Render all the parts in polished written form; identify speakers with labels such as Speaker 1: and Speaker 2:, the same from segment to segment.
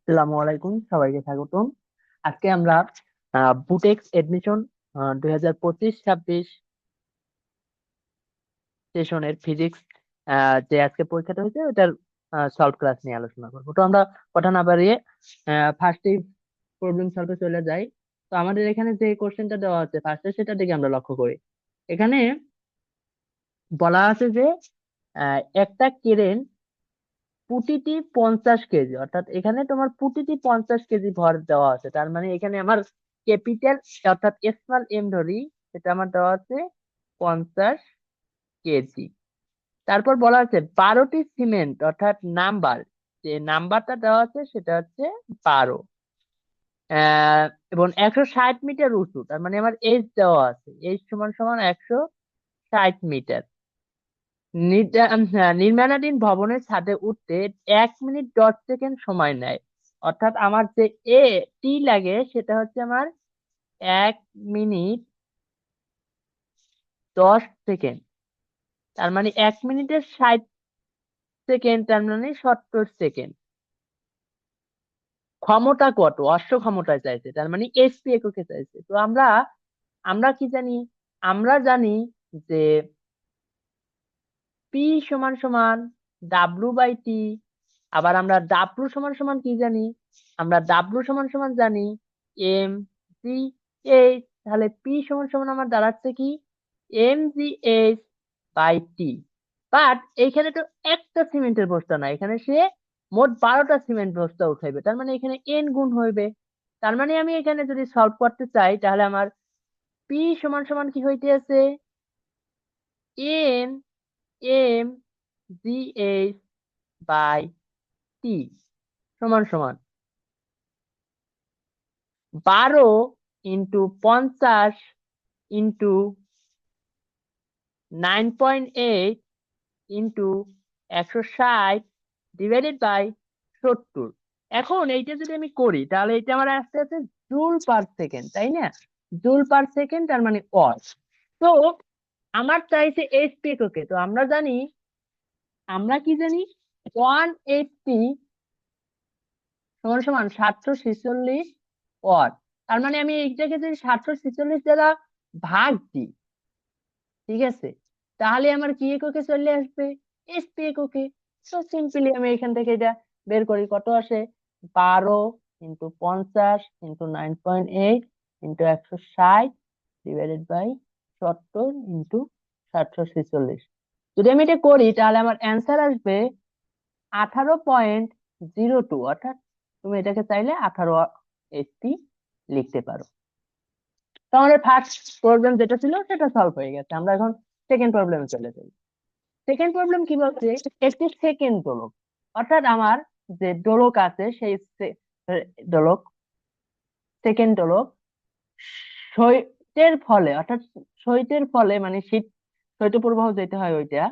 Speaker 1: আসসালামু আলাইকুম, সবাইকে স্বাগতম। আজকে আমরা বুটেক্স এডমিশন 2025-26 সেশনের ফিজিক্স যে আজকে পরীক্ষাটা হয়েছে ওটার সলভ ক্লাস নিয়ে আলোচনা করবো। তো আমরা কথা না বাড়িয়ে ফার্স্টে প্রবলেম সলভে চলে যাই। তো আমাদের এখানে যে কোশ্চেনটা দেওয়া আছে ফার্স্টে, সেটার দিকে আমরা লক্ষ্য করি। এখানে বলা আছে যে একটা কেরেন প্রতিটি 50 কেজি, অর্থাৎ এখানে তোমার প্রতিটি 50 কেজি ভর দেওয়া আছে। তার মানে এখানে আমার ক্যাপিটাল অর্থাৎ স্মল এম ধরি, এটা আমার দেওয়া আছে 50 কেজি। তারপর বলা আছে 12টি সিমেন্ট অর্থাৎ নাম্বার, যে নাম্বারটা দেওয়া আছে সেটা হচ্ছে 12। আহ এবং 160 মিটার উঁচু, তার মানে আমার এইচ দেওয়া আছে, এইচ সমান সমান 160 মিটার। নির্মাণাধীন ভবনের ছাদে উঠতে 1 মিনিট 10 সেকেন্ড সময় নেয়। অর্থাৎ আমার যে এ টি লাগে সেটা হচ্ছে আমার 1 মিনিট 10 সেকেন্ড। তার মানে 1 মিনিটের 60 সেকেন্ড, তার মানে 70 সেকেন্ড। ক্ষমতা কত? অশ্ব ক্ষমতায় চাইছে, তার মানে এসপি এককে চাইছে। তো আমরা আমরা কি জানি? আমরা জানি যে পি সমান সমান ডাব্লু বাই টি। আবার আমরা ডাব্লু সমান সমান কি জানি? আমরা ডাব্লু সমান সমান জানি এম জি এইচ। তাহলে পি সমান সমান আমার দাঁড়াচ্ছে কি? M G H by T. But এইখানে তো একটা সিমেন্টের বস্তা না, এখানে সে মোট 12টা সিমেন্ট বস্তা উঠাইবে, তার মানে এখানে এন গুণ হইবে। তার মানে আমি এখানে যদি সলভ করতে চাই তাহলে আমার পি সমান সমান কি হইতে আছে? N M G H by T সমান সমান 12 × 50 × 9.8 ইন্টু 160 ডিভাইডেড বাই 70। এখন এইটা যদি আমি করি তাহলে এটা আমার আসতে আছে জুল পার সেকেন্ড, তাই না? জুল পার সেকেন্ড, তার মানে ওয়াট। তো আমার চাইছে এইচপি এককে। তো আমরা জানি, আমরা কি জানি? 180 সমান সমান 746 ওয়াট। তার মানে আমি এইটাকে যদি 746 দ্বারা ভাগ দিই, ঠিক আছে, তাহলে আমার কি এককে চলে আসবে? এসপি এককে। তো সিম্পলি আমি এখান থেকে এটা বের করি, কত আসে? 12 × 50 × 9.8 ইন্টু 160 ডিভাইডেড বাই 70 ইন্টু 746। যদি আমি এটা করি তাহলে আমার অ্যান্সার আসবে 18.02। অর্থাৎ তুমি এটাকে চাইলে 18 এইচপি লিখতে পারো। তো আমাদের ফার্স্ট প্রবলেম যেটা ছিল সেটা সলভ হয়ে গেছে। আমরা এখন সেকেন্ড প্রবলেমে চলে যাই। সেকেন্ড প্রবলেম কি বলছে? একটি সেকেন্ড দোলক, অর্থাৎ আমার যে দোলক আছে সেই দোলক, সেকেন্ড দোলক শৈত্যের ফলে, অর্থাৎ শৈত্যের ফলে মানে শীত, শৈত্য প্রবাহ যেতে হয় ওইটা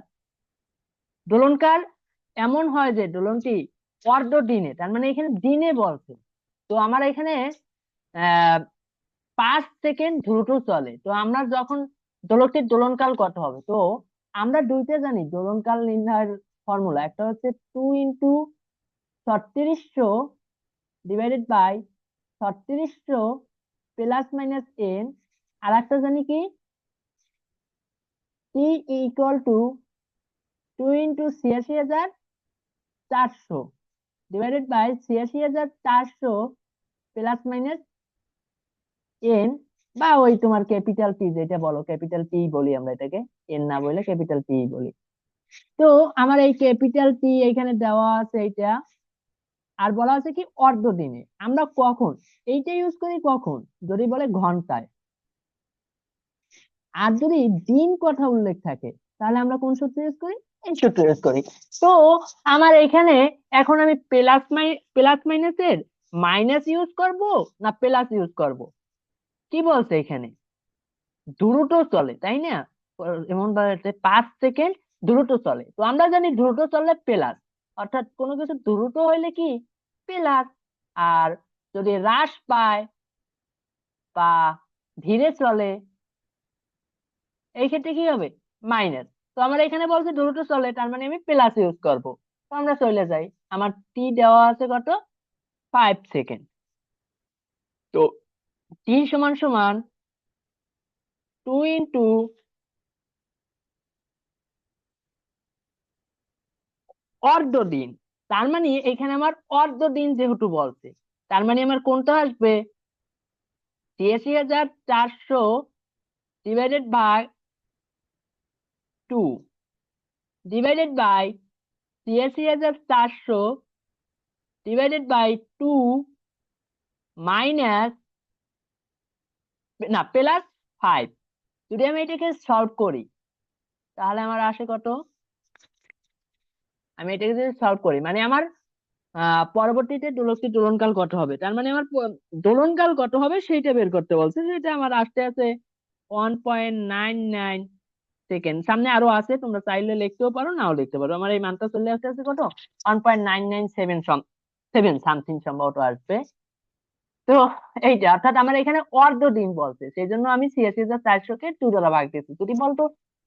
Speaker 1: দোলনকাল এমন হয় যে দোলনটি অর্ধ দিনে, তার মানে এখানে দিনে বলছে। তো আমার এখানে আহ 5 সেকেন্ড দ্রুত চলে। তো আমরা যখন দোলকটির দোলনকাল কত হবে, তো আমরা দুইটা জানি দোলনকাল নির্ণয়ের ফর্মুলা। একটা হচ্ছে 2 × 3600 divided by 3600 plus minus N. আর একটা জানি কি? T equal to 2 × 86400 divided by 86400 plus minus N, বা ওই তোমার ক্যাপিটাল পি যেটা বলো, ক্যাপিটাল পি বলি আমরা এটাকে, এন না বলে ক্যাপিটাল পি বলি। তো আমার এই ক্যাপিটাল পি এখানে দেওয়া আছে এইটা। আর বলা আছে কি অর্ধ দিনে। আমরা কখন এইটা ইউজ করি? কখন? যদি বলে ঘন্টায়। আর যদি দিন কথা উল্লেখ থাকে তাহলে আমরা কোন সূত্র ইউজ করি? এই সূত্র ইউজ করি। তো আমার এখানে এখন আমি প্লাস মাইনাসের মাইনাস ইউজ করব না প্লাস ইউজ করব? কি বলছে এখানে? দ্রুত চলে, তাই না? এমন বলছে 5 সেকেন্ড দ্রুত চলে। তো আমরা জানি দ্রুত চললে প্লাস, অর্থাৎ কোনো কিছু দ্রুত হইলে কি প্লাস। আর যদি হ্রাস পায় বা ধীরে চলে, এই ক্ষেত্রে কি হবে? মাইনাস। তো আমার এখানে বলছে দ্রুত চলে, তার মানে আমি প্লাস ইউজ করব। তো আমরা চলে যাই। আমার টি দেওয়া আছে কত? 5 সেকেন্ড। তো টি সমান সমান 2 ইন্টু অর্ধ দিন। তার মানে এখানে আমার অর্ধ দিন যেহেতু বলছে, তার মানে আমার কোনটা আসবে? 83,400 divided by 2 divided by 83,400 divided by 2 minus, না, প্লাস 5। যদি আমি এটাকে সলভ করি তাহলে আমার আসে কত? আমি এটাকে যদি সলভ করি মানে আমার পরবর্তীতে দোলকটির দোলনকাল কত হবে, তার মানে আমার দোলনকাল কত হবে সেইটা বের করতে বলছে। সেটা আমার আসতে আছে 1.99 সেকেন্ড। সামনে আরো আছে, তোমরা চাইলে লিখতেও পারো, নাও লিখতে পারো। আমার এই মানটা চলে আসতে আছে কত? 1.997 সামথিং সম্ভবত আসবে। তো এইটা অর্থাৎ আমার এখানে অর্ধ দিন বলছে, সেই জন্য আমি 86,400 কে 2 দ্বারা ভাগ দিয়েছি। যদি বলতো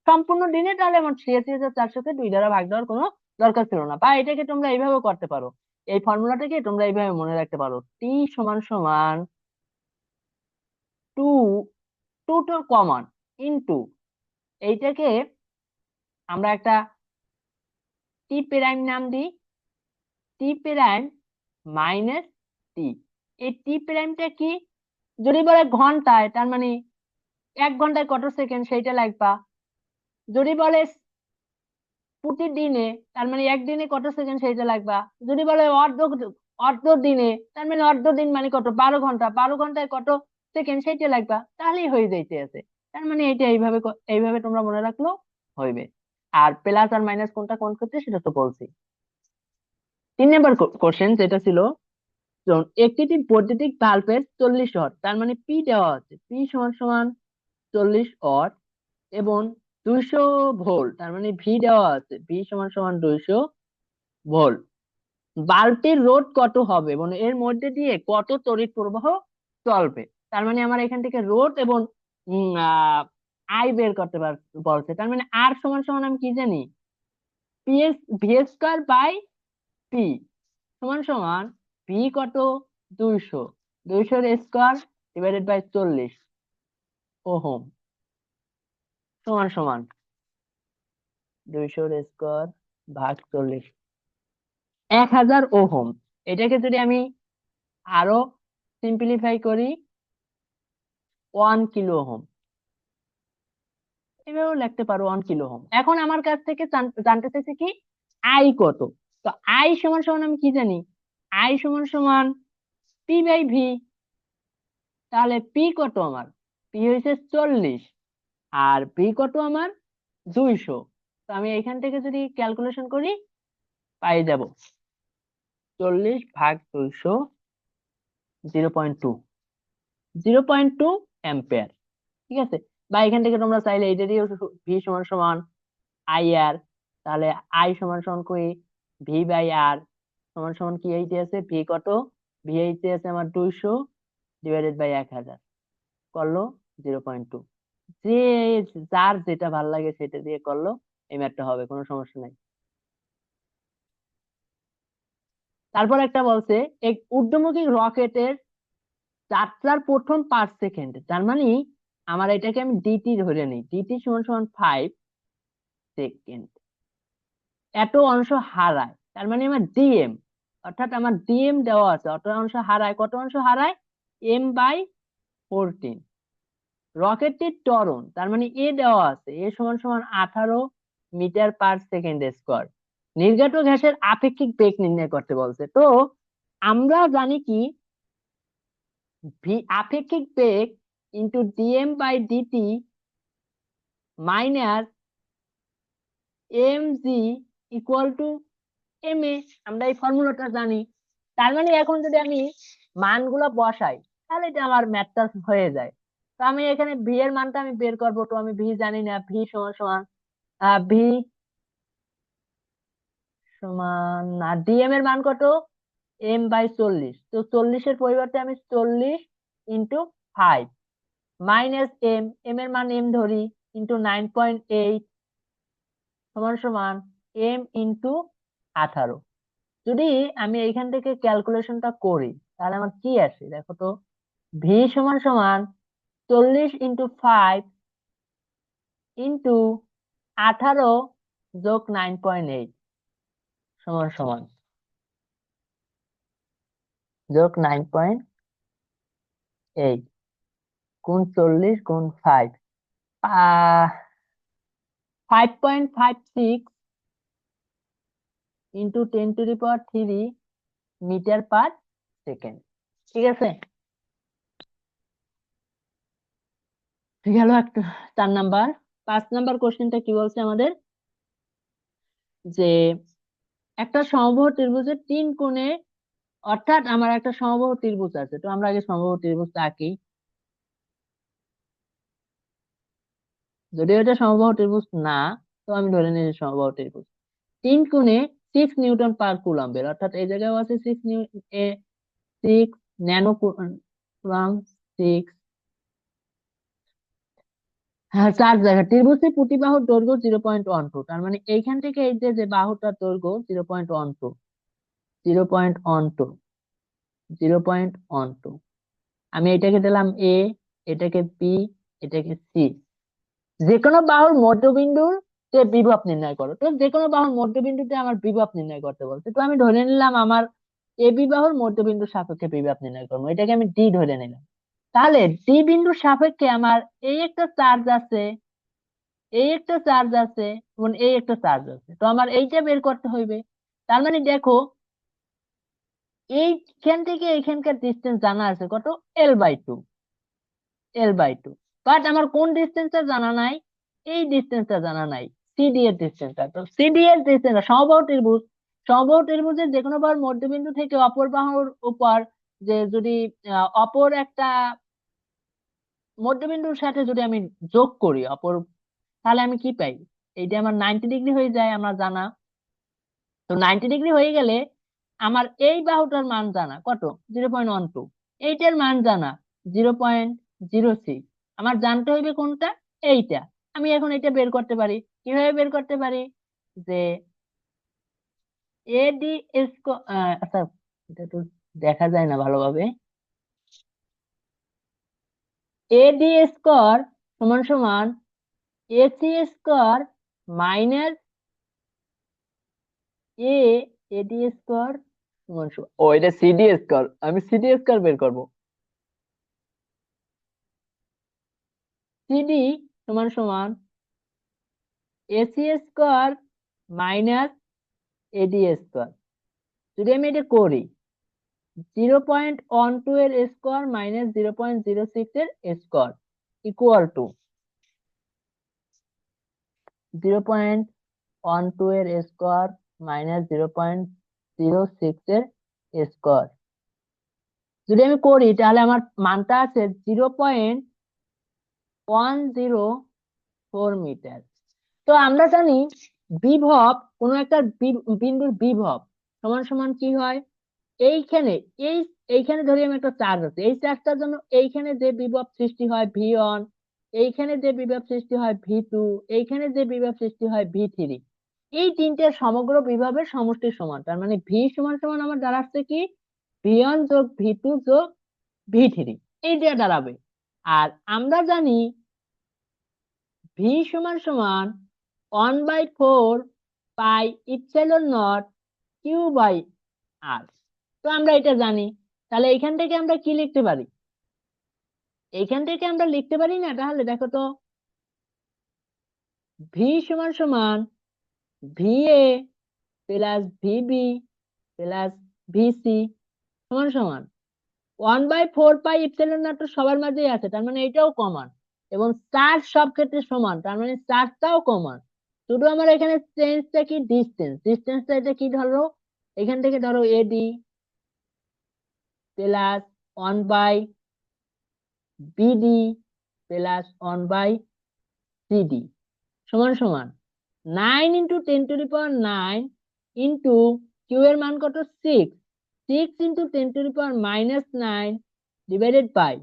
Speaker 1: সম্পূর্ণ দিনে, তাহলে আমার 86,400 কে 2 দ্বারা ভাগ দেওয়ার কোনো দরকার ছিল না। বা এটাকে তোমরা এইভাবে করতে পারো, এই ফর্মুলাটাকে তোমরা এইভাবে মনে রাখতে পারো, টি সমান সমান 2, 2 তো কমন, ইনটু এইটাকে আমরা একটা টি প্রাইম নাম দিই, টি প্রাইম মাইনাস টি। এই টি প্রাইমটা কি? যদি বলে ঘন্টায়, তার মানে 1 ঘন্টায় কত সেকেন্ড সেইটা লাগবা। যদি বলে প্রতিদিনে, তার মানে একদিনে কত সেকেন্ড সেইটা লাগবা। যদি বলে অর্ধ অর্ধ দিনে, তার মানে অর্ধ দিন মানে কত? 12 ঘন্টা, 12 ঘন্টায় কত সেকেন্ড সেইটা লাগবা। তাহলেই হয়ে যাইতে আছে। তার মানে এইটা এইভাবে এইভাবে তোমরা মনে রাখলো হইবে। আর প্লাস আর মাইনাস কোনটা কোন করতে সেটা তো বলছি। 3 নম্বর কোশ্চেন যেটা ছিল, যেমন একটি বৈদ্যুতিক বাল্বের 40 ওয়াট, তার মানে পি দেওয়া আছে, পি সমান সমান 40 ওয়াট এবং 200 ভোল্ট, তার মানে ভি দেওয়া আছে, ভি সমান সমান 200 ভোল্ট। বাল্বটির রোধ কত হবে, মানে এর মধ্যে দিয়ে কত তড়িৎ প্রবাহ চলবে। তার মানে আমার এখান থেকে রোধ এবং আই বের করতে বলছে। তার মানে আর সমান সমান আমি কি জানি? PS V square by P সমান সমান ভি কত? 200, 200 স্কয়ার ডিভাইডেড বাই 40 ওহম সমান সমান 200 স্কয়ার ভাগ 40, 1000 ওহম। এটাকে যদি আমি আরো সিম্পলিফাই করি, 1 কিলো ওহম, এভাবেও লিখতে পারো 1 কিলো ওহম। এখন আমার কাছ থেকে জানতে চাইছে কি আই কত। তো আই সমান সমান আমি কি জানি? আই সমান সমান পি বাই ভি। তাহলে পি কত আমার? পি হয়েছে 40 আর ভি কত আমার? 200। তো আমি এখান থেকে যদি ক্যালকুলেশন করি পাই যাব 40 ভাগ 200, 0.2, 0.2 অ্যাম্পিয়ার। ঠিক আছে। বা এখান থেকে তোমরা চাইলে এইটা দিয়ে ভি সমান সমান আই আর, তাহলে আই সমান সমান কই ভি বাই আর সমান সমান কি হইতে আছে? ভি কত? ভি হইতে আছে আমার 200 ডিভাইডেড বাই 1000 করলো 0.2। যে যার যেটা ভাল লাগে সেটা দিয়ে করলো এই ম্যাথটা হবে, কোনো সমস্যা নাই। তারপর একটা বলছে, এক ঊর্ধ্বমুখী রকেটের যাত্রার প্রথম 5 সেকেন্ড, তার মানে আমার এটাকে আমি ডিটি ধরে নিই, ডিটি সমান সমান 5 সেকেন্ড, এত অংশ হারায়, তার মানে আমার ডিএম, অর্থাৎ আমার ডিএম দেওয়া আছে, অত অংশ হারায়, কত অংশ হারায়? m/14। রকেটটির ত্বরণ, তার মানে এ দেওয়া আছে, এ সমান সমান 18 মিটার/সেকেন্ড স্কয়ার। নির্গত গ্যাসের আপেক্ষিক বেগ নির্ণয় করতে বলছে। তো আমরা জানি কি, আপেক্ষিক বেগ into D M by D T minus M G equal to M A, আমরা এই ফর্মুলাটা জানি। তার মানে এখন যদি আমি মানগুলো বসাই তাহলে এটা আমার ম্যাথটা হয়ে যায়। তো আমি এখানে ভি এর মানটা আমি বের করবো, তো আমি ভি জানি না, ভি সমান সমান ভি সমান না, ডিএম এর মান কত? m/40। তো 40-এর পরিবর্তে আমি 40 × 5 মাইনাস এম, এম এর মান এম ধরি, ইন্টু 9.8 সমান সমান এম ইন্টু 18। যদি আমি এইখান থেকে ক্যালকুলেশনটা করি তাহলে আমার কি আসে দেখো তো, ভি সমান সমান 40 × 5 × 18 + 9.8 সমান সমান যোগ 9.8 গুণ 40 × 5 5.56 × 10⁻³ মিটার/সেকেন্ড। ঠিক আছে, গেল একটা 4 নাম্বার। 5 নাম্বার কোশ্চেনটা কি বলছে আমাদের, যে একটা সমবাহু ত্রিভুজের 3 কোণে, অর্থাৎ আমার একটা সমবাহু ত্রিভুজ আছে, তো আমরা আগে সমবাহু ত্রিভুজটা আঁকি। যদিও এটা সমবাহু ত্রিভুজ না, তো আমি ধরে নিই যে সমবাহু ত্রিভুজ। 3 কোণে 6 নিউটন/কুলম্বের, অর্থাৎ এই জায়গায় আছে 6 ন্যানো কুলাম, 6। হ্যাঁ, 4 জায়গা ত্রিভুজের প্রতি বাহুর দৈর্ঘ্য 0.12, তার মানে এইখান থেকে এই যে যে বাহুটার দৈর্ঘ্য 0.12, 0.12, 0.12। আমি এটাকে দিলাম এ, এটাকে বি, এটাকে সি। যে কোনো বাহুর মধ্যবিন্দুর যে বিভব নির্ণয় করো, তো যে কোনো বাহুর মধ্যবিন্দুতে আমার বিভব নির্ণয় করতে বলছে, তো আমি ধরে নিলাম আমার এ বি বাহুর মধ্যবিন্দুর সাপেক্ষে বিভব নির্ণয় করবো, এটাকে আমি ডি ধরে নিলাম। তাহলে ডি বিন্দুর সাপেক্ষে আমার এই একটা চার্জ আছে, এই একটা চার্জ আছে এবং এই একটা চার্জ আছে, তো আমার এইটা বের করতে হইবে। তার মানে দেখো, এইখান থেকে এখানকার ডিস্টেন্স জানা আছে কত, L/2, L/2। বাট আমার কোন ডিস্টেন্সটা জানা নাই, এই ডিস্টেন্সটা জানা নাই, সিডি এর ডিস্টেন্সটা। তো সিডি এর ডিস্টেন্স, সমবাহু ত্রিভুজ, সমবাহু ত্রিভুজের যে কোনো বাহুর মধ্যবিন্দু থেকে অপর বাহুর উপর যে যদি অপর একটা মধ্যবিন্দুর সাথে যদি আমি যোগ করি অপর, তাহলে আমি কি পাই, এইটা আমার 90 ডিগ্রি হয়ে যায় আমার জানা। তো 90 ডিগ্রি হয়ে গেলে আমার এই বাহুটার মান জানা কত, 0.12, এইটার মান জানা 0.06। আমার জানতে হইবে কোনটা, এইটা। আমি এখন এটা বের করতে পারি, কিভাবে বের করতে পারি, যে এডি স্কোয়ার, আচ্ছা এটা তো দেখা যায় না ভালোভাবে, এডি স্কোয়ার সমান সমান এসি স্কোয়ার মাইনাস এ এডি স্কোয়ার সমান সমান, ও এটা সিডি স্কোয়ার, আমি সিডি স্কোয়ার বের করব। সিডি সমান সমান এসি স্কোয়ার মাইনাস এডি স্কোয়ার। যদি আমি এটা করি, 0.12 এর স্কোয়ার মাইনাস 0.06 এর স্কোয়ার ইকুয়াল টু 0.12 এর স্কোয়ার মাইনাস 0.06 এর স্কোয়ার। যদি আমি করি তাহলে আমার মানটা আছে 0.104 মিটার। তো আমরা জানি বিভব, কোন একটা বিন্দুর বিভব সমান সমান কি হয়, এইখানে এই এইখানে ধরি আমি একটা চার্জ আছে, এই চার্জটার জন্য এইখানে যে বিভব সৃষ্টি হয় V1, এইখানে যে বিভব সৃষ্টি হয় V2, এইখানে যে বিভব সৃষ্টি হয় V3, এই তিনটে সমগ্র বিভবের সমষ্টির সমান। তার মানে ভি সমান সমান আমার দাঁড়াচ্ছে কি, V1 যোগ V2 যোগ V3, এইটা দাঁড়াবে। আর আমরা জানি ভি সমান সমান 1/4 পাই ইপসিলন নট কিউ/আর। তো আমরা এটা জানি, তাহলে এখান থেকে আমরা কি লিখতে পারি, এইখান থেকে আমরা লিখতে পারি না, তাহলে দেখো তো, ভি সমান সমান V A plus VB plus VC সমান সমান 1/4 পাই ইপসিলন নট, তো সবার মাঝেই আছে, তার মানে এটাও কমন। এবং চার্জ সব ক্ষেত্রে সমান, তার মানে চার্জটাও কমন। শুধু আমার এখানে চেঞ্জটা কি, ডিস্টেন্স, ডিস্টেন্সটা এটা কি ধরো, এখান থেকে ধরো এডি প্লাস 1/বিডি প্লাস 1/সিডি সমান সমান 9 × 10⁻৯ ইন্টু কিউ এর মান কত, 6, 6 × 10⁻⁻9 ডিভাইডেড বাই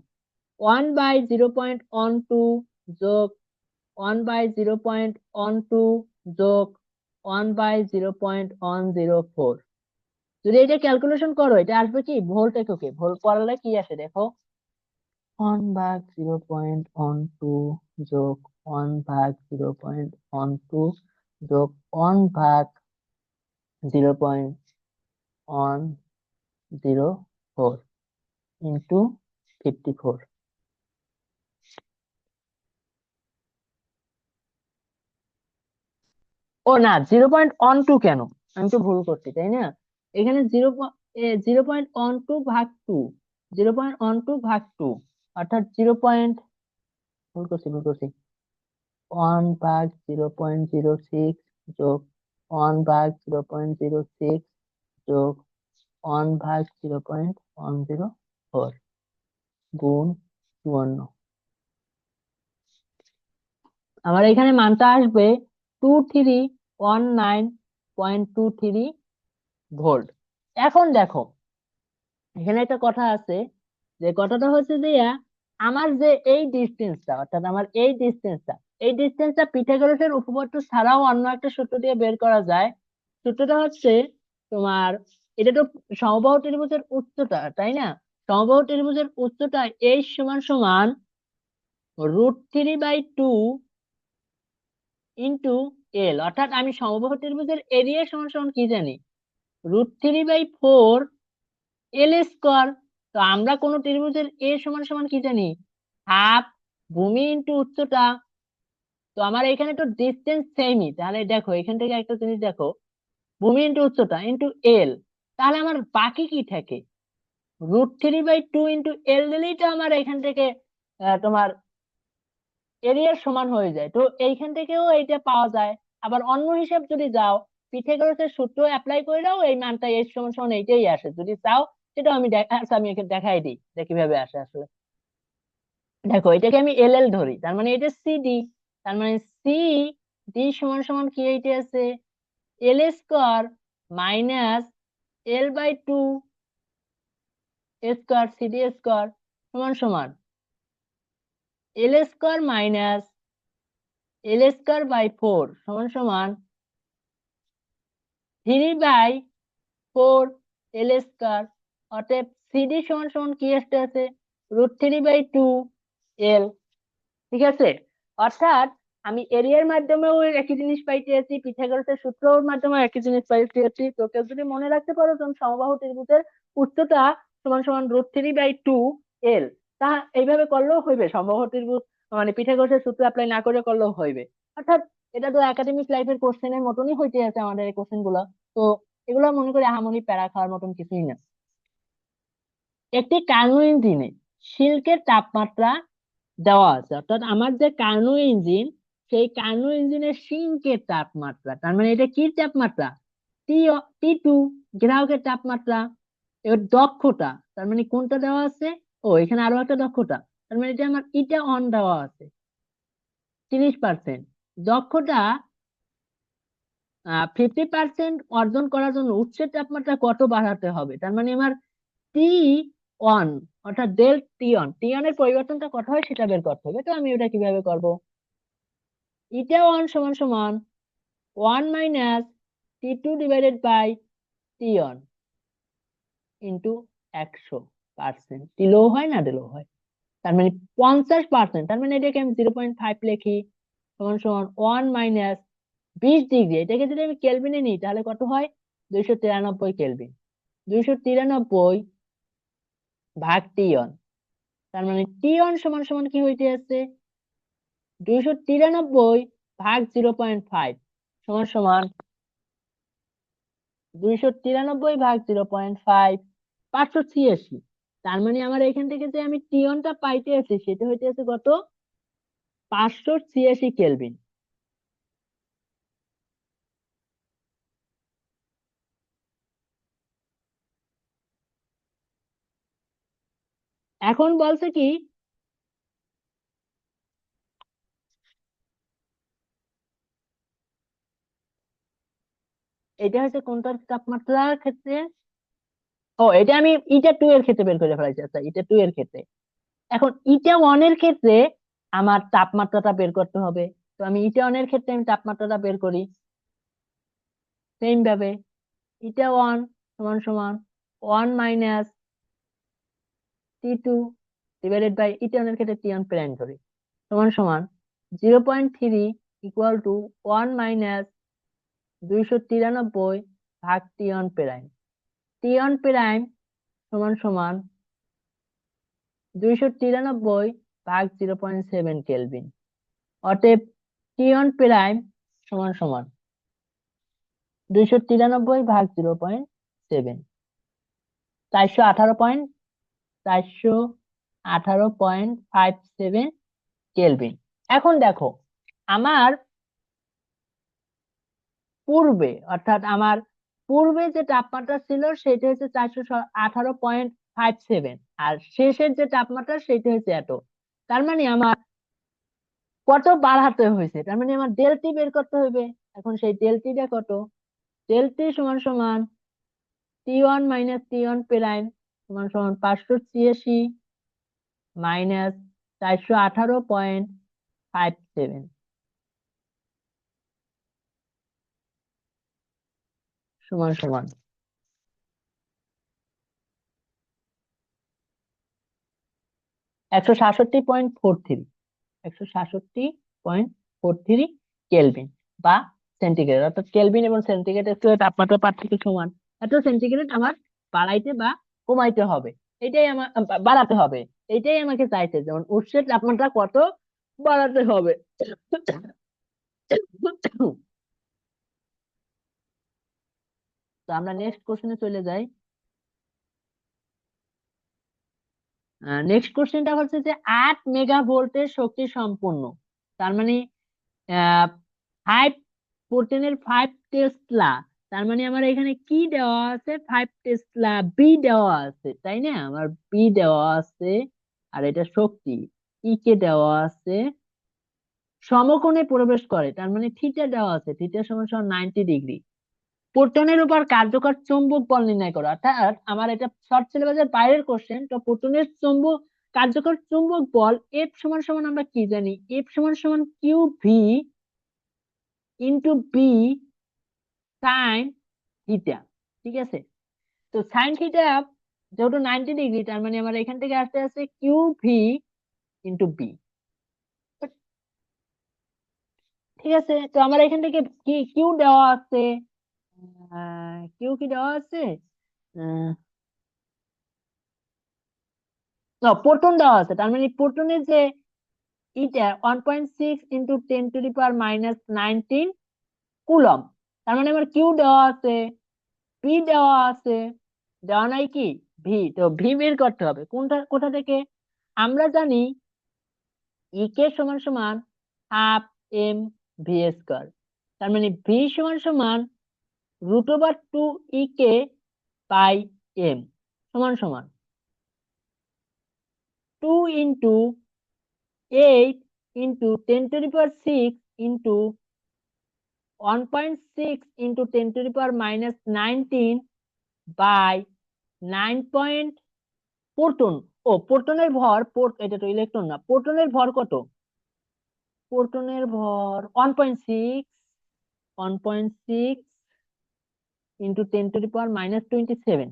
Speaker 1: 1/0.12 যোগ 1/0.12 যোগ 1/0.104। যদি এটা ক্যালকুলেশন করো এটা আসবে কি ভোল্ট এককে, ভোল্ট করলে কি আসে দেখো, 1/0.12 যোগ 1/0.12 যোগ 1/0.104 ইন্টু 54। ও না, 0.12 কেন, আমি তো ভুল করছি তাই না, এখানে 0.12 ভাগ 2, 0.12 ভাগ 2, অর্থাৎ ভুল করছি 1/0.06 যোগ 1/0.06 যোগ 1/0.104 গুণ 54। আমার এখানে মানটা আসবে 2319.23 ভোল্ট। এখন দেখো এখানে একটা কথা আছে, যে কথাটা হচ্ছে যে আমার যে এই ডিস্টেন্সটা, অর্থাৎ আমার এই ডিস্টেন্সটা পিথাগোরাসের উপপাদ্য ছাড়াও অন্য একটা সূত্র দিয়ে বের করা যায়। সূত্রটা হচ্ছে তোমার, এটা তো সমবাহু ত্রিভুজের উচ্চতা তাই না, সমবাহু ত্রিভুজের উচ্চতা h সমান সমান √3/2 ইন্টু এল, অর্থাৎ আমি সমবাহু ত্রিভুজের এরিয়া সমান সমান কি জানি, √3/4 এল স্কোয়ার। তো আমরা কোন ত্রিভুজের এ সমান সমান কি জানি, হাফ ভূমি ইন্টু উচ্চতা। তো আমার এখানে তো ডিস্টেন্স সেমই, তাহলে দেখো এখান থেকে একটা জিনিস দেখো, ভূমি ইন্টু উচ্চতা ইন্টু এল, তাহলে আমার বাকি কি থাকে, √3/2 ইন্টু এল দিলেই তো আমার এখান থেকে তোমার এরিয়ার সমান হয়ে যায়। তো এইখান থেকেও এইটা পাওয়া যায়। আবার অন্য হিসাব যদি যাও, পিথাগোরাসের সূত্র অ্যাপ্লাই করে দাও, এই মানটা এর সমান সমান এইটাই আসে, যদি চাও সেটা আমি আচ্ছা আমি এখানে দেখাই দিই যে কিভাবে আসে আসলে। দেখো এটাকে আমি এল এল ধরি, তার মানে এটা সিডি, তার মানে সি ডি সমান সমান কি এইটা আছে, L square minus L/2 square CD square সমান সমান এল স্কোয়ার মাইনাস L² বাই 4 সমান সমান 3/4 L²। অতএব সিডি সমান সমান কি আছে, √3/2 এল। ঠিক আছে, অর্থাৎ আমি এরিয়ার মাধ্যমেও একই জিনিস পাইতে আছি, পিথাগোরাসের সূত্রের মাধ্যমে একই জিনিস পাইতে আছি। তো কেউ যদি মনে রাখতে পারো তখন সমবাহু ত্রিভুজের উচ্চতা সমান সমান √3/2 এল, তা এইভাবে করলেও হইবে, সমবাহু ত্রিভুজ মানে পিথাগোরাসের সূত্র অ্যাপ্লাই না করে করলেও হইবে। অর্থাৎ এটা তো একাডেমিক লাইফের কোশ্চেনের মতনই হইতে আছে আমাদের এই কোশ্চেন গুলো। তো এগুলো মনে করি আহামরি প্যারা খাওয়ার মতন কিছুই না। একটি কার্নো ইঞ্জিনে সিল্কের তাপমাত্রা দেওয়া আছে, অর্থাৎ আমার যে কার্নো ইঞ্জিন, সেই কার্নো ইঞ্জিনের সিঙ্কের তাপমাত্রা, তার মানে এটা কি তাপমাত্রা, টি, T2 গ্রাহকের তাপমাত্রা। এবার দক্ষতা, তার মানে কোনটা দেওয়া আছে, ও এখানে আরো একটা দক্ষতা, তার মানে এটা আমার ইটা অন দেওয়া আছে 30%। দক্ষতা 50% অর্জন করার জন্য উচ্চের তাপমাত্রা কত বাড়াতে হবে, তার মানে আমার T1 অর্থাৎ টি অন এর পরিবর্তনটা কত হয় সেটা বের করতে হবে। তো আমি ওটা কিভাবে করব, ইটা 1 সমান সমান 1 - T2/T1 ইন্টু 100%, টিলো হয় না ডিলো হয়, তার মানে 50%, তার মানে এটাকে আমি 0.5 লিখি, সমান সমান 1 - 20 ডিগ্রি। এটাকে যদি আমি কেলভিনে নিই তাহলে কত হয়, 293 কেলভিন। 293 ভাগ T1, তার মানে T1 সমান সমান কি হইতে আছে, 293 ভাগ 0.5 সমান সমান 293 ভাগ 0.5, 586। তার মানে আমার এখান থেকে যে আমি টিয়নটা পাইতে আছি সেটা হইতে আছে কত, 586 কেলভিন। এখন বলছে কি, এটা হচ্ছে কোনটার তাপমাত্রার ক্ষেত্রে, ও এটা আমি ইটা 2 এর ক্ষেত্রে বের করে ফেলাইছি। আচ্ছা ইটা 2 এর ক্ষেত্রে, এখন ইটা 1 এর ক্ষেত্রে আমার তাপমাত্রাটা বের করতে হবে। তো আমি ইটা 1 এর ক্ষেত্রে আমি তাপমাত্রাটা বের করি সেম ভাবে, ইটা 1 সমান সমান 1 minus T2 divided by T1 এর ক্ষেত্রে T1 প্রাইম ধরি সমান সমান 0.3 ইকুয়াল টু 1 মাইনাস 293 ভাগ T1 প্রাইম। T1 প্রাইম সমান সমান 293 ভাগ 0.7 কেলভিন। অতএব T1 প্রাইম সমান সমান 293 ভাগ 0.7 418.57 কেলভিন। এখন দেখো আমার পূর্বে অর্থাৎ আমার পূর্বে যে তাপমাত্রা ছিল সেটা হচ্ছে 418.57 আর শেষের যে তাপমাত্রা সেটা হচ্ছে এত। তার মানে আমার কত বাড়াতে হয়েছে, তার মানে আমার ডেলটি বের করতে হবে। এখন সেই ডেলটিটা কত? ডেলটি সমান সমান T1 মাইনাস T1 প্রাইম সমান সমান 586 মাইনাস 418.57 সমান সমান 167.43 167.43 কেলভিন বা সেন্টিগ্রেড। অর্থাৎ কেলভিন এবং সেন্টিগ্রেডের তাপমাত্রা পার্থক্য সমান। এত সেন্টিগ্রেড আমার বাড়াইতে বা কমাইতে হবে, এটাই আমার বাড়াতে হবে, এটাই আমাকে চাইছে, যেমন উৎসের তাপমাত্রা কত বাড়াতে হবে। তো আমরা নেক্সট কোশ্চেনে চলে যাই। নেক্সট কোশ্চেনটা হচ্ছে যে 8 মেগা ভোল্টের শক্তি সম্পন্ন, তার মানে 5 প্রোটনের 5 টেসলা, তার মানে আমার এখানে কি দেওয়া আছে? 5 টেসলা বি দেওয়া আছে, তাই না? আমার বি দেওয়া আছে আর এটা শক্তি ই কে দেওয়া আছে, সমকোণে প্রবেশ করে, তার মানে থিটা দেওয়া আছে, থিটা সমান সমান 90 ডিগ্রি। প্রোটনের উপর কার্যকর চৌম্বক বল নির্ণয় করো। অর্থাৎ আমার এটা শর্ট সিলেবাসের বাইরের কোশ্চেন। তো প্রোটনের কার্যকর চৌম্বক বল এফ সমান সমান আমরা কি জানি? এফ সমান সমান Q V into B sine theta. ঠিক আছে, তো সাইন থিটা যেহেতু 90 ডিগ্রি, তার মানে আমার এখান থেকে আসতে আসছে কিউ ভি ইন্টু বি। ঠিক আছে, তো আমার এখান থেকে কি কিউ দেওয়া আছে? কিউ কি দেওয়া আছে? প্রোটন দেওয়া আছে, তার মানে প্রোটনের যে এটা 1.6 ইন্টু 10⁻⁻19 কুলম। তার মানে আমার কিউ দেওয়া আছে, পি দেওয়া আছে, দেওয়া নাই কি ভি। তো ভি বের করতে হবে কোনটা কোথা থেকে? আমরা জানি ই কে সমান সমান হাফ এম ভি স্কয়ার, তার মানে ভি সমান সমান √2 ই কে বাই এম সমান সমান 2 into 8 into 10⁻6 into 1.6 into 10⁻⁻19 by 9 proton. প্রোটনের ভর, এটা তো ইলেকট্রন না, প্রোটনের ভর কত? প্রোটনের ভর 1.6 1.6 ইন্টু 10⁻⁻27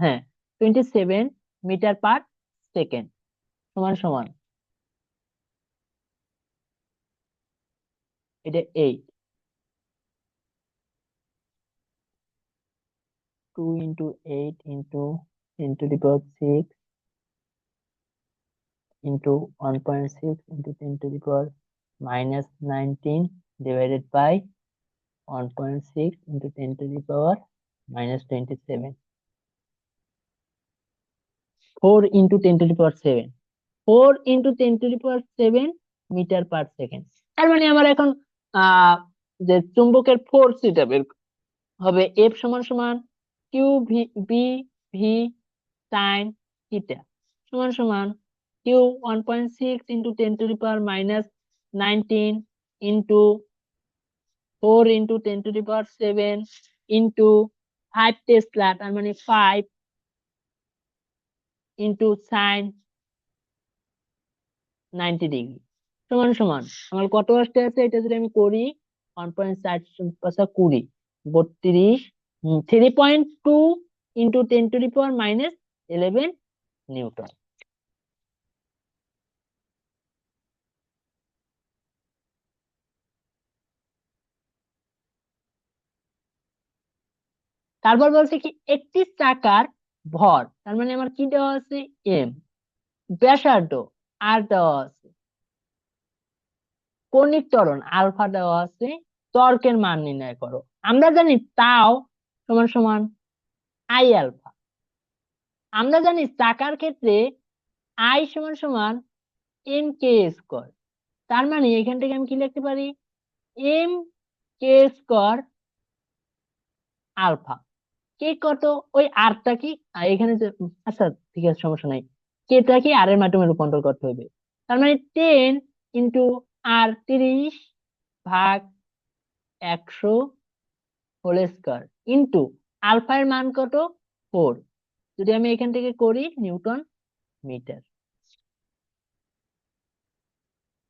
Speaker 1: হ্যাঁ 27 মিটার পার সেকেন্ড সমান সমান এটা 8। 2 into 8 into 10⁻6 into 1.6 into 10⁻⁻19 divided by 1.6 into 10⁻⁻27 4 into 10⁻7 4 into 10⁻7 metre per second. তার মানে আমার এখন আহ যে চুম্বকের ফোর্স এটা বের হবে, এফ সমান সমান Q V B V sine theta সমান সমান Q 1.6 into 10⁻⁻19 into 4 into 10⁻7 into 5 tesla, তার মানে 5 ইন্টু সাইন 90 ডিগ্রি সমান সমান আমার কত আসতে আছে? এটা যদি আমি করি 1.4 20 32 ইন্টু 10⁻11 নিউটন। তারপর বলছে কি একটি চাকার ভর, তার মানে আমার কি দেওয়া আছে এম, ব্যাসার্ধ আর দেওয়া আছে, কৌণিক ত্বরণ আলফা দেওয়া আছে, ত্বরকের মান নির্ণয় করো। আমরা জানি তাও সমান সমান আই আলফা। আমরা জানি চাকার ক্ষেত্রে আই সমান সমান এম কে স্কোয়ার। তার মানে এখান থেকে আমি কি লিখতে পারি, এম কে স্কোয়ার আলফা। কে কত, ওই আরটা কি এখানে যে, আচ্ছা ঠিক আছে সমস্যা নাই, কেটা কি আর এর মাধ্যমে রূপান্তর করতে হবে। তার মানে 10 × R30/100 ইন্টু আলফা এর মান কত 4, যদি আমি এখান থেকে করি newton metre.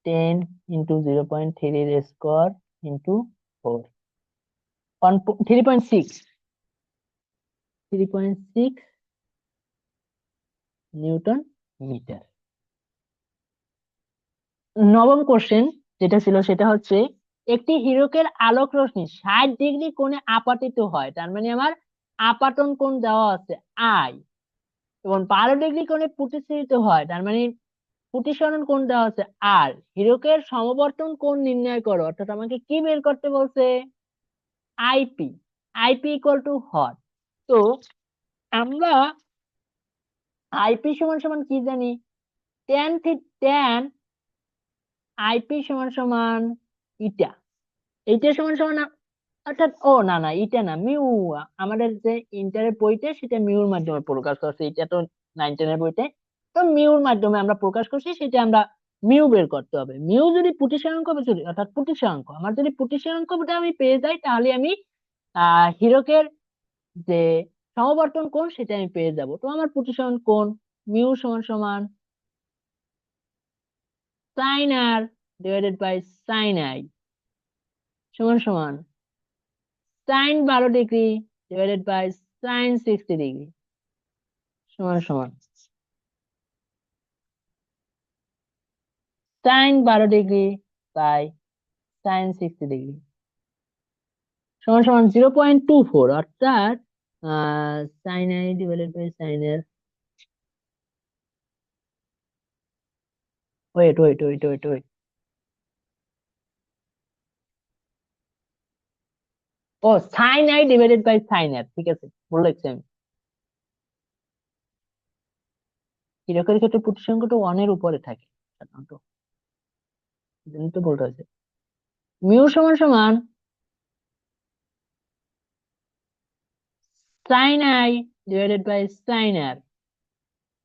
Speaker 1: 10 × 0.3 into 4, 3.6 newton metre. নবম কোশ্চেন যেটা ছিল সেটা হচ্ছে একটি হীরকের আলোক রশ্মি 60 ডিগ্রি কোণে আপাতিত হয়, তার মানে আমার আপাতন কোণ দেওয়া আছে আই, এবং 12 ডিগ্রি কোণে প্রতিসরিত হয়, তার মানে প্রতিসরণ কোণ দেওয়া আছে আর। হীরকের সমবর্তন কোণ নির্ণয় করো, অর্থাৎ আমাকে কি বের করতে বলছে, IP. IP equal too hot. তো আমরা আইপি সমান সমান কি জানি, ট্যান আইপি সমান সমান ইটা, এইটা সমান সমান অর্থাৎ ও না না ইটা না মিউ, আমাদের যে ইন্টারের বইতে সেটা মিউর মাধ্যমে প্রকাশ করছে, এটা তো 9-10 এর বইতে, তো মিউর মাধ্যমে আমরা প্রকাশ করছি, সেটা আমরা মিউ বের করতে হবে। মিউ যদি প্রতিসরাঙ্ক যদি অর্থাৎ প্রতিসরাঙ্ক, আমার যদি প্রতিসরাঙ্কটা আমি পেয়ে যাই তাহলে আমি হীরকের যে সমবর্তন কোণ সেটা আমি পেয়ে যাব। তো আমার প্রতিসরণ কোণ মিউ সমান সমান sine R divided by sine I সমান সমান sine 12 degree divided by sine 60 degree সমান সমান sine 12 degree by sine 60 degree সমান সমান 0.24, অর্থাৎ sine I divided by sine R, wait, ও sine I divided by sine R, ঠিক আছে ভুল লিখছি আমি। হীরকের ক্ষেত্রে প্রতিসংখ্যাটা 1 এর উপরে থাকে সাধারণত, এজন্য তো ভুলটা হয়েছে। মিউ সমান সমান sine I divided by sine R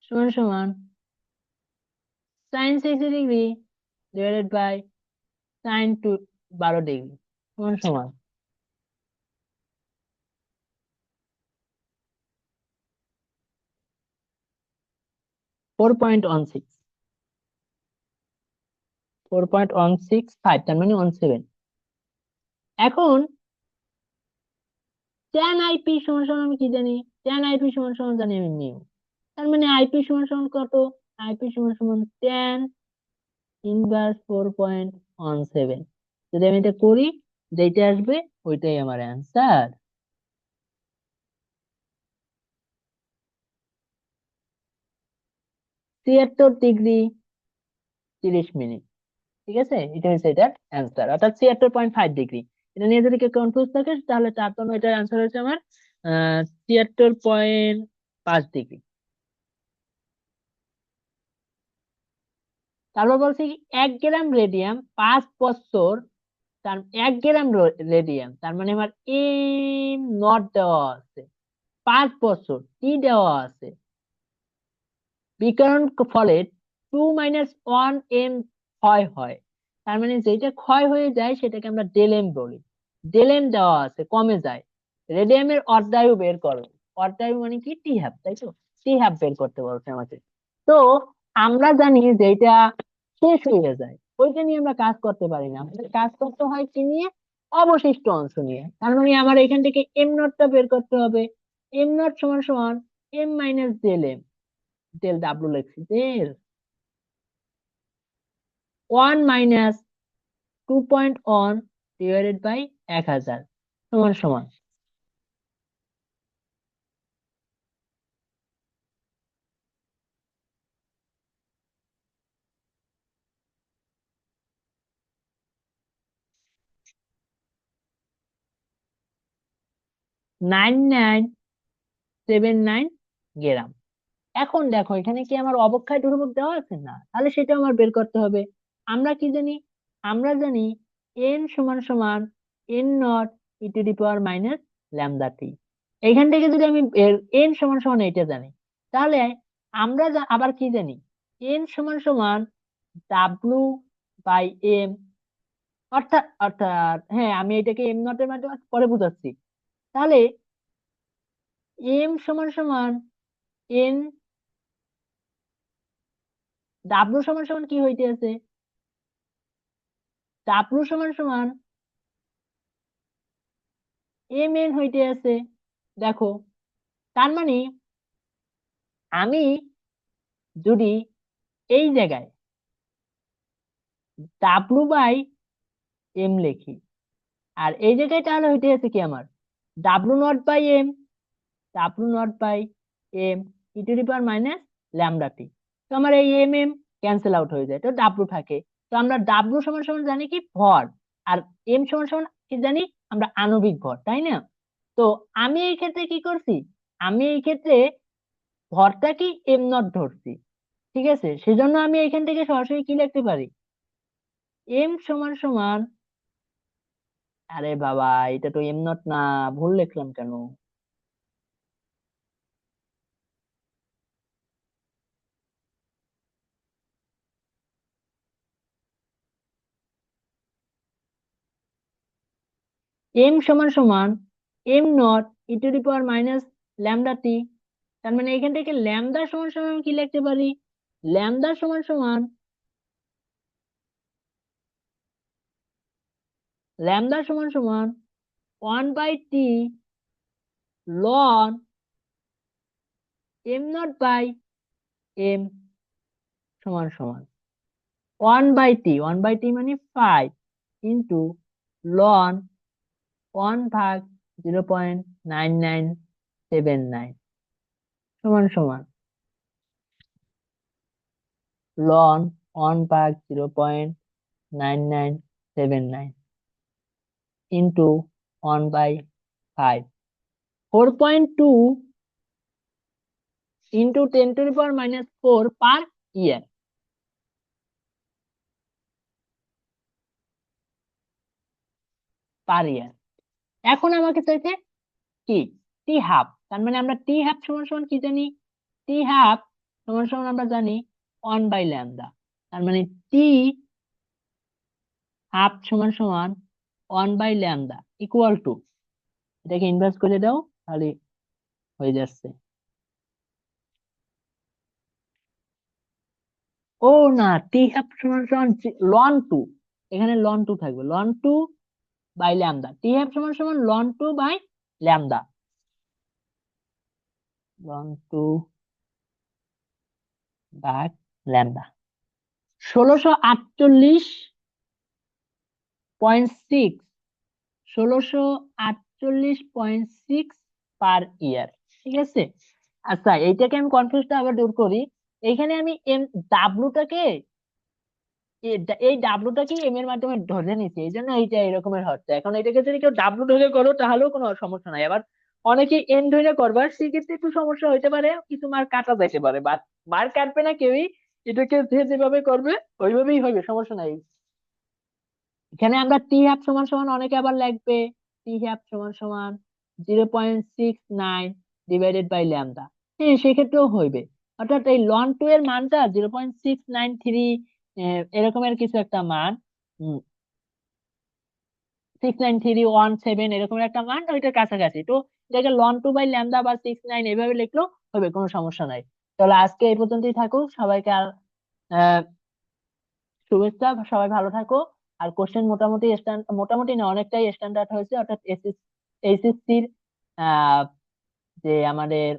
Speaker 1: সমান সমান sine 60 degree divided by sine 12 degree সমান সমান 4.16, 4.165, তার মানে 17। এখন ট্যান আইপি সমান সমান আমি কি জানি, ট্যান আইপি সমান সমান জানি আমি মিউ, তার মানে আইপি সমান সমান কত, আইপি সমান সমান ট্যান ইনভার্স 4.17। যদি আমি এটা করি যেটা আসবে ওইটাই আমার অ্যান্সার। 73 ডিগ্রি 30 মিনিট, ঠিক আছে, এটা হচ্ছে এটার অ্যান্সার, অর্থাৎ 76.5 ডিগ্রি। এটা নিয়ে যদি কেউ কনফিউজ থাকে তাহলে তার জন্য এটার অ্যান্সার হচ্ছে আমার 73.5 ডিগ্রি। তারপর বলছি 1 গ্রাম রেডিয়াম 5 বছর, তার 1 গ্রাম রেডিয়াম, তার মানে আমার এম নট দেওয়া আছে, 5 বছর টি দেওয়া আছে, বিকিরণ ফলে 2-1 এম ক্ষয় হয়, তার মানে যেটা ক্ষয় হয়ে যায় সেটাকে আমরা ডেলেম বলি। ডেলেম দেওয়া আছে কমে যায়, রেডিয়ামের অর্ধায়ু বের করো। অর্ধায়ু মানে কি টি হ্যাফ, তাই তো, টি হ্যাফ বের করতে বলছে আমাকে। তো আমরা জানি যে এটা শেষ হয়ে যায়, ওইটা নিয়ে আমরা কাজ করতে পারি না, আমাদের কাজ করতে হয় কি নিয়ে, অবশিষ্ট অংশ নিয়ে। তার মানে আমার এখান থেকে এম নটটা বের করতে হবে, এম নট সমান সমান M minus del M, del W লিখছি, ডেল 1 - 2.1 ডিভাইডেড বাই 1000 সমান সমান 9979 গ্রাম। এখন দেখো এখানে কি আমার অবক্ষয় ধ্রুবক দেওয়া আছে? না, তাহলে সেটা আমার বের করতে হবে। আমরা কি জানি? আমরা জানি এন সমান সমান N naught E to the power minus lambda T. এইখান থেকে যদি আমি এন সমান সমান এটা জানি, তাহলে আমরা আবার কি জানি? এন সমান সমান ডাব্লু বাই এম। অর্থাৎ অর্থাৎ হ্যাঁ, আমি এটাকে এম নট এর মাধ্যমে পরে বুঝাচ্ছি। তাহলে এম সমান সমান এন, ডাব্লু সমান সমান কি হইতে আছে? ডাব্লু সমান সমান এম এন হইতে আছে। দেখো, তার মানে আমি যদি এই জায়গায় ডাব্লু বাই এম লিখি, আর এই জায়গায় তাহলে হইতে আছে কি আমার W naught by M, W naught by M E to the power minus lambda T. তো আমার এই এম এম ক্যান্সেল আউট হয়ে যায়, তো ডাব্লু থাকে। তো আমরা ডাব্লু সমান সমান জানি কি ভর, আর এম সমান সমান কি জানি আমরা আণবিক ভর, তাই না? তো আমি এই ক্ষেত্রে কি করছি? আমি এই ক্ষেত্রে ভরটা কি এম নট ধরছি, ঠিক আছে? সেজন্য আমি এখান থেকে সরাসরি কি লিখতে পারি? এম সমান সমান, আরে বাবা, এটা তো এম নট না, ভুল লিখলাম কেন? এম সমান সমান M naught E to the power minus lambda T. তার মানে এখান থেকে ল্যামডা সমান সমান আমি কি লিখতে পারি? ল্যামডা সমান সমান, ল্যামডা সমান সমান 1/t ln M nought by M সমান সমান 1/t মানে 5 লন 1/0.9979 সমান সমান ln 1/0.9979 into 1/5, 4.2 into 10⁻⁴ per year, per year. এখন আমাকে চাইছে কি? T half. তার মানে আমরা টি হাফ সমান সমান কি জানি? টি হাফ সমান সমান আমরা জানি 1/ল্যামডা। তার মানে টি হাফ সমান সমান 1/ল্যামডা ইকুয়াল টু, এটাকে ইনভার্স করে দাও তাহলে হয়ে যাচ্ছে। ও না, টি হাফ সমান সমান লন টু, এখানে লন টু থাকবে, ln two by lambda. T half সমান সমান ln two by lambda, ln two by lambda. 1648.6, 1648.6 per year, ঠিক আছে? আচ্ছা, এইটাকে আমি কনফিউজটা আবার দূর করি। এইখানে আমি এম ডাব্লুটাকে, এই ডাব্লুটাকে এম এর মাধ্যমে ধরে নিচ্ছি, এই জন্য এইটা এরকমের হচ্ছে। এখন এটাকে যদি কেউ ডাব্লু ধরে করো তাহলেও কোনো সমস্যা নাই। আবার অনেকে এন ধরে করবার, সেক্ষেত্রে একটু সমস্যা হইতে পারে, কিছু মার কাটা যেতে পারে, বাট মার কাটবে না কেউই। এটাকে যে যেভাবে করবে ওইভাবেই হবে, সমস্যা নাই। এখানে আমরা টি হ্যাপ সমান সমান অনেকে আবার লাগবে টি হ্যাপ সমান সমান 0.69 ডিভাইডেড বাই ল্যামডা। হ্যাঁ, সেক্ষেত্রেও হইবে। অর্থাৎ এই লন টু এর মানটা 0.693 এরকমের কিছু একটা মান, 69317 এরকম একটা মান, ওইটার কাছাকাছি। তো এটাকে লন টু বাই ল্যামডা বা 69 এভাবে লিখলেও হবে, কোনো সমস্যা নাই। তাহলে আজকে এই পর্যন্তই থাকুক, সবাইকে আর আহ, শুভেচ্ছা, সবাই ভালো থাকো। আর কোশ্চেন মোটামুটি মোটামুটি না, অনেকটাই স্ট্যান্ডার্ড হয়েছে, অর্থাৎ এইচএসসির যে আমাদের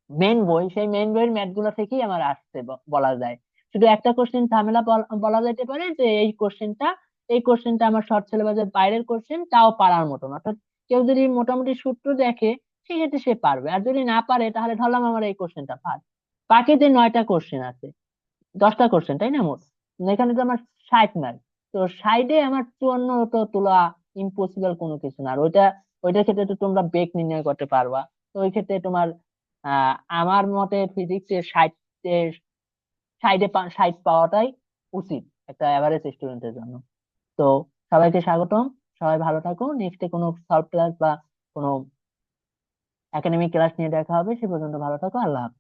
Speaker 1: মেন বই, সেই মেন বইয়ের ম্যাথ গুলো থেকেই আমার আসছে বলা যায়। শুধু একটা কোশ্চেন ঝামেলা বলা যেতে পারে যে এই কোশ্চেনটা আমার শর্ট সিলেবাসের বাইরের কোশ্চেন, তাও পারার মতন। অর্থাৎ কেউ যদি মোটামুটি সূত্র দেখে সেক্ষেত্রে সে পারবে, আর যদি না পারে তাহলে ধরলাম আমার এই কোশ্চেনটা পার। বাকি যে 9টা কোশ্চেন আছে, 10টা কোশ্চেন তাই না মোট, এখানে তো আমার 60 মার্ক। তো 60-এ আমার 54 তো তোলা ইম্পসিবল কোনো কিছু না। আর ওইটার ক্ষেত্রে তো তোমরা বেগ নির্ণয় করতে পারবা। তো ওই ক্ষেত্রে তোমার আমার মতে ফিজিক্সের 60 পাওয়াটাই উচিত একটা এভারেজ স্টুডেন্টের জন্য। তো সবাইকে স্বাগতম, সবাই ভালো থাকো। নেক্সটে কোনো সলভ ক্লাস বা কোনো একাডেমিক ক্লাস নিয়ে দেখা হবে, সে পর্যন্ত ভালো থাকো। আল্লাহ হাফেজ।